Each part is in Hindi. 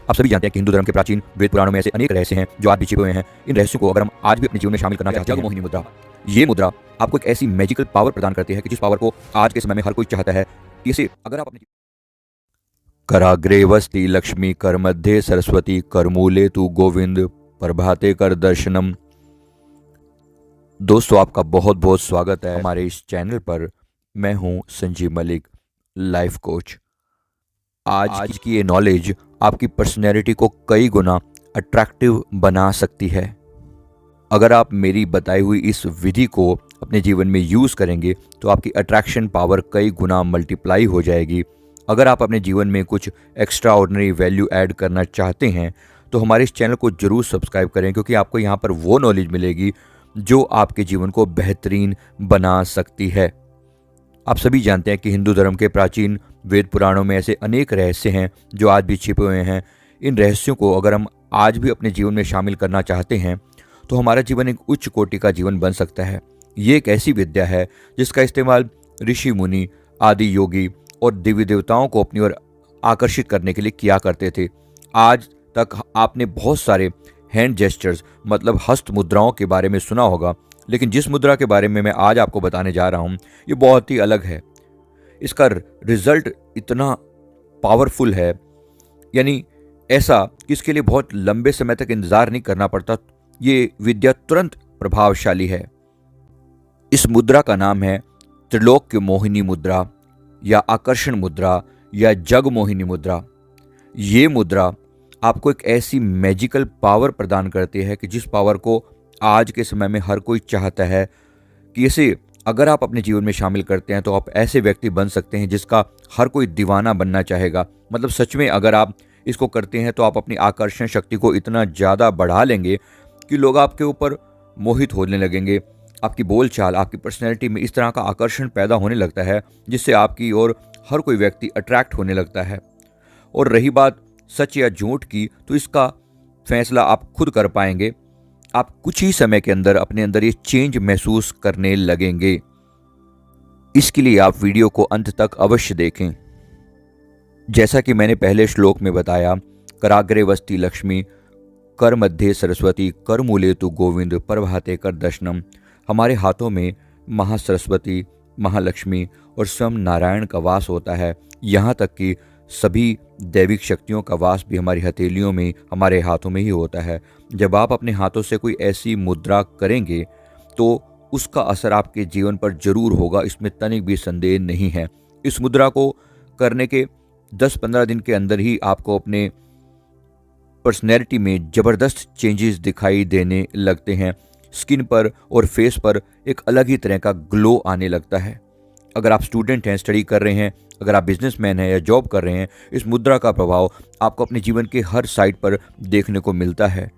आप सभी जानते हैं कि हिंदू धर्म के प्राचीन वेद पुराणों में ऐसे अनेक रहस्य हैं जो आज भी छिपे हुए हैं। इन रहस्यों को अगर हम आज भी अपने जीवन में शामिल करना चाहते हैं, जगमोहिनी मुद्रा, ये मुद्रा आपको एक ऐसी मैजिकल पावर प्रदान करती है कि जिस पावर को आज के समय में हर कोई चाहता है कि इसे अगर आप अपने कराग्रे वस्ति लक्ष्मी कर मध्य सरस्वती करमूले तू गोविंद प्रभाते कर दर्शनम। दोस्तों, आपका बहुत बहुत स्वागत है हमारे इस चैनल पर। मैं हूं संजीव मलिक, लाइफ कोच। आज की ये नॉलेज आपकी पर्सनैलिटी को कई गुना अट्रैक्टिव बना सकती है। अगर आप मेरी बताई हुई इस विधि को अपने जीवन में यूज़ करेंगे तो आपकी अट्रैक्शन पावर कई गुना मल्टीप्लाई हो जाएगी। अगर आप अपने जीवन में कुछ एक्स्ट्रा ऑर्डिनरी वैल्यू ऐड करना चाहते हैं तो हमारे इस चैनल को ज़रूर सब्सक्राइब करें, क्योंकि आपको यहाँ पर वो नॉलेज मिलेगी जो आपके जीवन को बेहतरीन बना सकती है। आप सभी जानते हैं कि हिंदू धर्म के प्राचीन वेद पुराणों में ऐसे अनेक रहस्य हैं जो आज भी छिपे हुए हैं। इन रहस्यों को अगर हम आज भी अपने जीवन में शामिल करना चाहते हैं तो हमारा जीवन एक उच्च कोटि का जीवन बन सकता है। ये एक ऐसी विद्या है जिसका इस्तेमाल ऋषि मुनि, आदि योगी और देवी देवताओं को अपनी ओर आकर्षित करने के लिए किया करते थे। आज तक आपने बहुत सारे हैंड जेस्चर्स मतलब हस्त मुद्राओं के बारे में सुना होगा, लेकिन जिस मुद्रा के बारे में मैं आज आपको बताने जा रहा हूँ ये बहुत ही अलग है। इसका रिजल्ट इतना पावरफुल है, यानी ऐसा कि इसके लिए बहुत लंबे समय तक इंतजार नहीं करना पड़ता। ये विद्या तुरंत प्रभावशाली है। इस मुद्रा का नाम है त्रिलोक्य मोहिनी मुद्रा या आकर्षण मुद्रा या जगमोहिनी मुद्रा। ये मुद्रा आपको एक ऐसी मैजिकल पावर प्रदान करती है कि जिस पावर को आज के समय में हर कोई चाहता है कि इसे अगर आप अपने जीवन में शामिल करते हैं तो आप ऐसे व्यक्ति बन सकते हैं जिसका हर कोई दीवाना बनना चाहेगा। मतलब सच में अगर आप इसको करते हैं तो आप अपनी आकर्षण शक्ति को इतना ज़्यादा बढ़ा लेंगे कि लोग आपके ऊपर मोहित होने लगेंगे। आपकी बोलचाल, आपकी पर्सनैलिटी में इस तरह का आकर्षण पैदा होने लगता है जिससे आपकी ओर हर कोई व्यक्ति अट्रैक्ट होने लगता है। और रही बात सच या झूठ की, तो इसका फैसला आप खुद कर पाएंगे। आप कुछ ही समय के अंदर अपने अंदर ये चेंज महसूस करने लगेंगे। इसके लिए आप वीडियो को अंत तक अवश्य देखें। जैसा कि मैंने पहले श्लोक में बताया, कराग्रे वस्ति लक्ष्मी कर मध्य सरस्वती करमूले तु गोविंद प्रभाते कर दर्शनम। हमारे हाथों में महासरस्वती, महालक्ष्मी और स्वयं नारायण का वास होता है। यहाँ तक कि सभी दैविक शक्तियों का वास भी हमारी हथेलियों में, हमारे हाथों में ही होता है। जब आप अपने हाथों से कोई ऐसी मुद्रा करेंगे तो उसका असर आपके जीवन पर जरूर होगा, इसमें तनिक भी संदेह नहीं है। इस मुद्रा को करने के 10-15 दिन के अंदर ही आपको अपने पर्सनैलिटी में ज़बरदस्त चेंजेस दिखाई देने लगते हैं। स्किन पर और फेस पर एक अलग ही तरह का ग्लो आने लगता है। अगर आप स्टूडेंट हैं, स्टडी कर रहे हैं, अगर आप बिजनेसमैन हैं या जॉब कर रहे हैं, इस मुद्रा का प्रभाव आपको अपने जीवन के हर साइड पर देखने को मिलता है।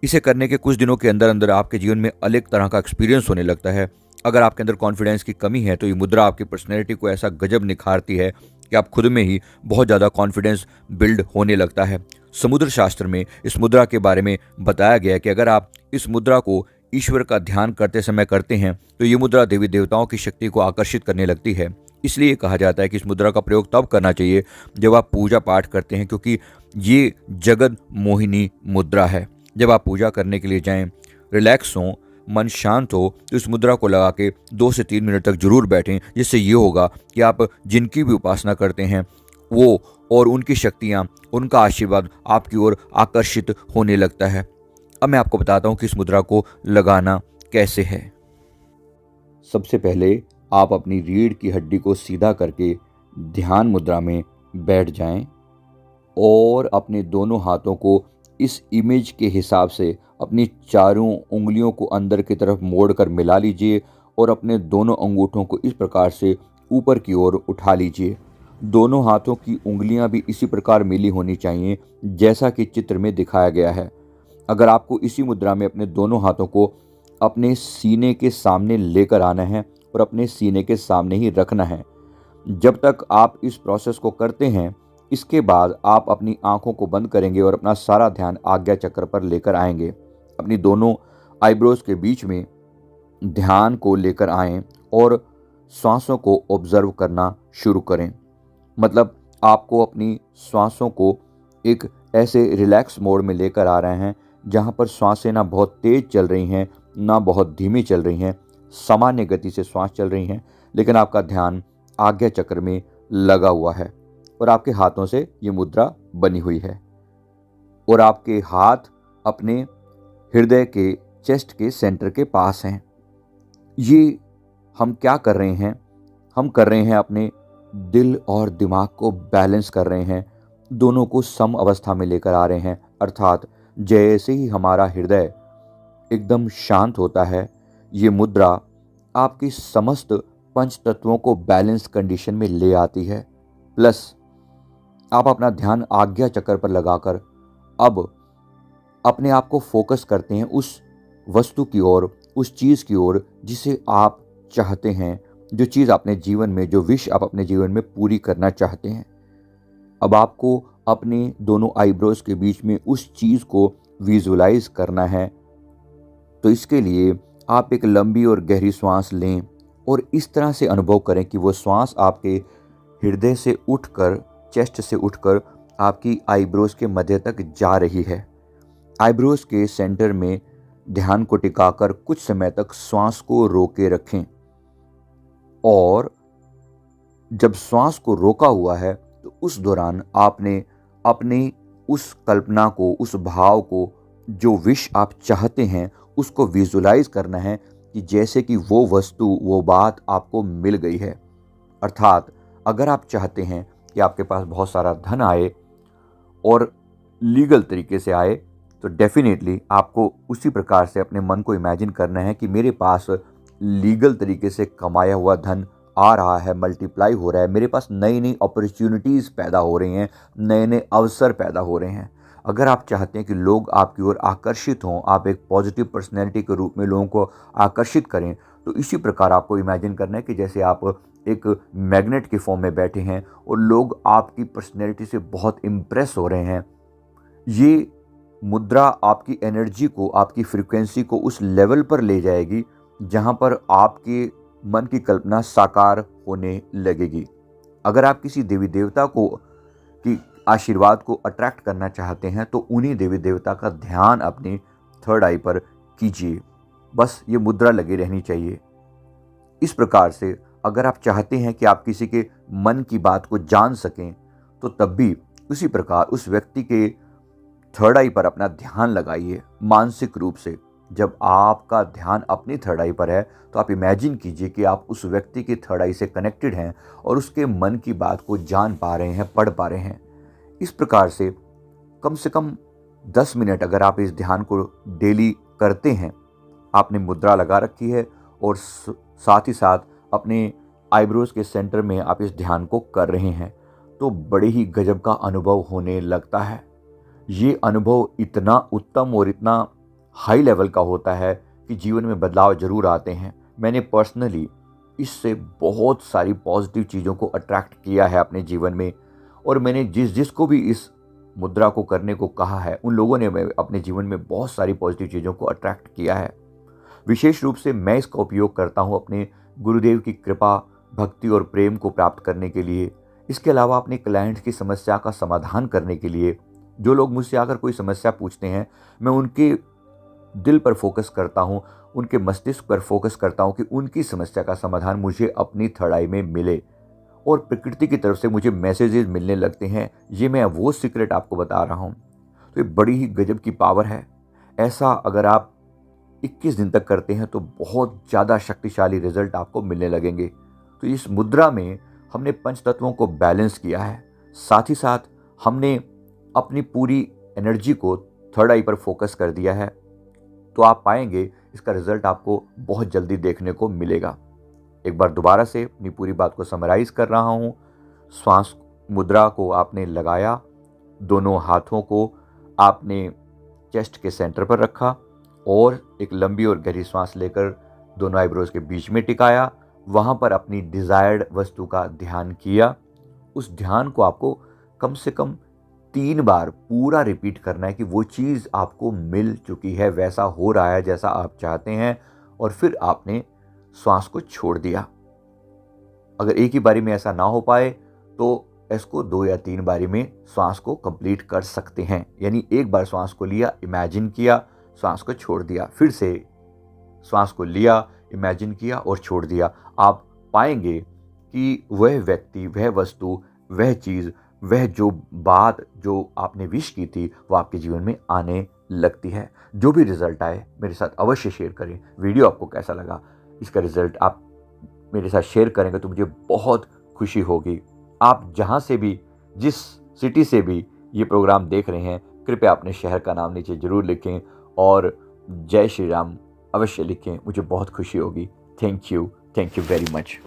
इसे करने के कुछ दिनों के अंदर अंदर आपके जीवन में अलग तरह का एक्सपीरियंस होने लगता है। अगर आपके अंदर कॉन्फिडेंस की कमी है तो ये मुद्रा आपकी पर्सनैलिटी को ऐसा गजब निखारती है कि आप खुद में ही बहुत ज़्यादा कॉन्फिडेंस बिल्ड होने लगता है। समुद्र शास्त्र में इस मुद्रा के बारे में बताया गया है कि अगर आप इस मुद्रा को ईश्वर का ध्यान करते समय करते हैं तो ये मुद्रा देवी देवताओं की शक्ति को आकर्षित करने लगती है। इसलिए कहा जाता है कि इस मुद्रा का प्रयोग तब करना चाहिए जब आप पूजा पाठ करते हैं, क्योंकि ये जगत मोहिनी मुद्रा है। जब आप पूजा करने के लिए जाएं, रिलैक्स हों, मन शांत हो, तो इस मुद्रा को लगा के 2 से 3 मिनट तक जरूर बैठें। जिससे ये होगा कि आप जिनकी भी उपासना करते हैं वो और उनकी शक्तियाँ, उनका आशीर्वाद आपकी ओर आकर्षित होने लगता है। अब मैं आपको बताता हूँ कि इस मुद्रा को लगाना कैसे है। सबसे पहले आप अपनी रीढ़ की हड्डी को सीधा करके ध्यान मुद्रा में बैठ जाएं और अपने दोनों हाथों को इस इमेज के हिसाब से अपनी चारों उंगलियों को अंदर की तरफ मोड़कर मिला लीजिए और अपने दोनों अंगूठों को इस प्रकार से ऊपर की ओर उठा लीजिए। दोनों हाथों की उंगलियां भी इसी प्रकार मिली होनी चाहिए जैसा कि चित्र में दिखाया गया है। अगर आपको इसी मुद्रा में अपने दोनों हाथों को अपने सीने के सामने लेकर आना है और अपने सीने के सामने ही रखना है जब तक आप इस प्रोसेस को करते हैं। इसके बाद आप अपनी आंखों को बंद करेंगे और अपना सारा ध्यान आज्ञा चक्र पर लेकर आएंगे। अपनी दोनों आईब्रोज के बीच में ध्यान को लेकर आएं और श्वासों को ऑब्जर्व करना शुरू करें। मतलब आपको अपनी श्वासों को एक ऐसे रिलैक्स मोड में लेकर आ रहे हैं जहाँ पर सांसें ना बहुत तेज़ चल रही हैं ना बहुत धीमी चल रही हैं, सामान्य गति से सांस चल रही हैं, लेकिन आपका ध्यान आज्ञा चक्र में लगा हुआ है और आपके हाथों से ये मुद्रा बनी हुई है और आपके हाथ अपने हृदय के चेस्ट के सेंटर के पास हैं। ये हम क्या कर रहे हैं? हम कर रहे हैं अपने दिल और दिमाग को बैलेंस कर रहे हैं, दोनों को सम अवस्था में लेकर आ रहे हैं। अर्थात जैसे ही हमारा हृदय एकदम शांत होता है, ये मुद्रा आपकी समस्त पंच तत्वों को बैलेंस कंडीशन में ले आती है। प्लस आप अपना ध्यान आज्ञा चक्र पर लगाकर अब अपने आप को फोकस करते हैं उस वस्तु की ओर, उस चीज़ की ओर जिसे आप चाहते हैं, जो चीज़ अपने जीवन में, जो विश आप अपने जीवन में पूरी करना चाहते हैं। अब आपको अपने दोनों आईब्रोज के बीच में उस चीज़ को विजुलाइज करना है। तो इसके लिए आप एक लंबी और गहरी सांस लें और इस तरह से अनुभव करें कि वो सांस आपके हृदय से उठकर, चेस्ट से उठकर आपकी आईब्रोज के मध्य तक जा रही है। आईब्रोज के सेंटर में ध्यान को टिकाकर कुछ समय तक श्वास को रोके रखें और जब श्वास को रोका हुआ है तो उस दौरान आपने अपनी उस कल्पना को, उस भाव को, जो विश आप चाहते हैं उसको विजुलाइज करना है कि जैसे कि वो वस्तु, वो बात आपको मिल गई है। अर्थात अगर आप चाहते हैं कि आपके पास बहुत सारा धन आए और लीगल तरीके से आए, तो डेफिनेटली आपको उसी प्रकार से अपने मन को इमेजिन करना है कि मेरे पास लीगल तरीके से कमाया हुआ धन आ रहा है, मल्टीप्लाई हो रहा है, मेरे पास नई नई अपॉर्चुनिटीज़ पैदा हो रही हैं, नए नए अवसर पैदा हो रहे हैं। अगर आप चाहते हैं कि लोग आपकी ओर आकर्षित हों, आप एक पॉजिटिव पर्सनैलिटी के रूप में लोगों को आकर्षित करें, तो इसी प्रकार आपको इमेजिन करना है कि जैसे आप एक मैग्नेट के फॉर्म में बैठे हैं और लोग आपकी पर्सनैलिटी से बहुत इम्प्रेस हो रहे हैं। ये मुद्रा आपकी एनर्जी को, आपकी फ्रीक्वेंसी को उस लेवल पर ले जाएगी जहाँ पर आपके मन की कल्पना साकार होने लगेगी। अगर आप किसी देवी देवता को की आशीर्वाद को अट्रैक्ट करना चाहते हैं तो उन्हीं देवी देवता का ध्यान अपनी थर्ड आई पर कीजिए। बस ये मुद्रा लगी रहनी चाहिए। इस प्रकार से अगर आप चाहते हैं कि आप किसी के मन की बात को जान सकें तो तब भी उसी प्रकार उस व्यक्ति के थर्ड आई पर अपना ध्यान लगाइए मानसिक रूप से। जब आपका ध्यान अपनी थर्ड आई पर है तो आप इमेजिन कीजिए कि आप उस व्यक्ति की थर्ड आई से कनेक्टेड हैं और उसके मन की बात को जान पा रहे हैं, पढ़ पा रहे हैं। इस प्रकार से कम 10 मिनट अगर आप इस ध्यान को डेली करते हैं, आपने मुद्रा लगा रखी है और साथ ही साथ अपने आईब्रोज के सेंटर में आप इस ध्यान को कर रहे हैं, तो बड़े ही गजब का अनुभव होने लगता है। ये अनुभव इतना उत्तम और इतना हाई लेवल का होता है कि जीवन में बदलाव जरूर आते हैं। मैंने पर्सनली इससे बहुत सारी पॉजिटिव चीज़ों को अट्रैक्ट किया है अपने जीवन में और मैंने जिसको भी इस मुद्रा को करने को कहा है उन लोगों ने अपने जीवन में बहुत सारी पॉजिटिव चीज़ों को अट्रैक्ट किया है। विशेष रूप से मैं इसका उपयोग करता हूँ अपने गुरुदेव की कृपा, भक्ति और प्रेम को प्राप्त करने के लिए। इसके अलावा अपने क्लाइंट्स की समस्या का समाधान करने के लिए। जो लोग मुझसे आकर कोई समस्या पूछते हैं, मैं उनके दिल पर फोकस करता हूँ, उनके मस्तिष्क पर फोकस करता हूँ कि उनकी समस्या का समाधान मुझे अपनी थर्ड आई में मिले और प्रकृति की तरफ से मुझे मैसेजेस मिलने लगते हैं। ये मैं वो सीक्रेट आपको बता रहा हूँ। तो ये बड़ी ही गजब की पावर है। ऐसा अगर आप 21 दिन तक करते हैं तो बहुत ज़्यादा शक्तिशाली रिजल्ट आपको मिलने लगेंगे। तो इस मुद्रा में हमने पंच तत्वों को बैलेंस किया है, साथ ही साथ हमने अपनी पूरी एनर्जी को थर्ड आई पर फोकस कर दिया है। तो आप पाएंगे इसका रिजल्ट आपको बहुत जल्दी देखने को मिलेगा। एक बार दोबारा से अपनी पूरी बात को समराइज कर रहा हूँ। श्वास मुद्रा को आपने लगाया, दोनों हाथों को आपने चेस्ट के सेंटर पर रखा और एक लंबी और गहरी सांस लेकर दोनों आईब्रोज के बीच में टिकाया। वहाँ पर अपनी डिज़ायर्ड वस्तु का ध्यान किया। उस ध्यान को आपको कम से कम 3 बार पूरा रिपीट करना है कि वो चीज़ आपको मिल चुकी है, वैसा हो रहा है जैसा आप चाहते हैं, और फिर आपने श्वास को छोड़ दिया। अगर एक ही बारी में ऐसा ना हो पाए तो इसको 2 या 3 बारी में श्वास को कंप्लीट कर सकते हैं। यानी एक बार श्वास को लिया, इमेजिन किया, श्वास को छोड़ दिया, फिर से श्वास को लिया, इमेजिन किया और छोड़ दिया। आप पाएंगे कि वह व्यक्ति, वह वस्तु, वह चीज़, वह जो बात जो आपने विश की थी वो आपके जीवन में आने लगती है। जो भी रिजल्ट आए मेरे साथ अवश्य शेयर करें। वीडियो आपको कैसा लगा, इसका रिजल्ट आप मेरे साथ शेयर करेंगे तो मुझे बहुत खुशी होगी। आप जहाँ से भी, जिस सिटी से भी ये प्रोग्राम देख रहे हैं, कृपया अपने शहर का नाम नीचे ज़रूर लिखें और जय श्री राम अवश्य लिखें, मुझे बहुत खुशी होगी। Thank you very much.